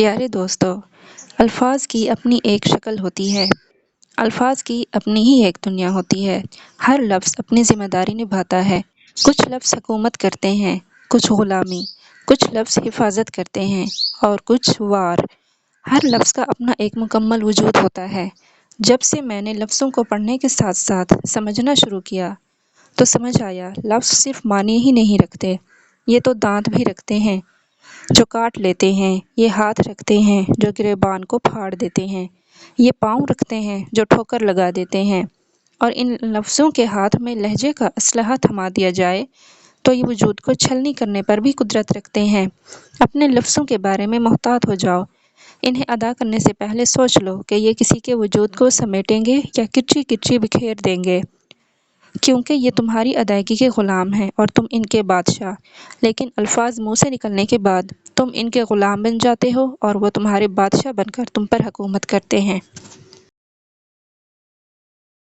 پیارے دوستو، الفاظ کی اپنی ایک شکل ہوتی ہے۔ الفاظ کی اپنی ہی ایک دنیا ہوتی ہے۔ ہر لفظ اپنی ذمہ داری نبھاتا ہے۔ کچھ لفظ حکومت کرتے ہیں، کچھ غلامی، کچھ لفظ حفاظت کرتے ہیں اور کچھ وار۔ ہر لفظ کا اپنا ایک مکمل وجود ہوتا ہے۔ جب سے میں نے لفظوں کو پڑھنے کے ساتھ ساتھ سمجھنا شروع کیا تو سمجھ آیا لفظ صرف معنی ہی نہیں رکھتے، یہ تو دانت بھی رکھتے ہیں جو کاٹ لیتے ہیں، یہ ہاتھ رکھتے ہیں جو گریبان کو پھاڑ دیتے ہیں، یہ پاؤں رکھتے ہیں جو ٹھوکر لگا دیتے ہیں، اور ان لفظوں کے ہاتھ میں لہجے کا اسلحہ تھما دیا جائے تو یہ وجود کو چھلنی کرنے پر بھی قدرت رکھتے ہیں۔ اپنے لفظوں کے بارے میں محتاط ہو جاؤ۔ انہیں ادا کرنے سے پہلے سوچ لو کہ یہ کسی کے وجود کو سمیٹیں گے یا کچی کچی بکھیر دیں گے، کیونکہ یہ تمہاری ادائیگی کے غلام ہیں اور تم ان کے بادشاہ۔ لیکن الفاظ منہ سے نکلنے کے بعد تم ان کے غلام بن جاتے ہو اور وہ تمہارے بادشاہ بن کر تم پر حکومت کرتے ہیں۔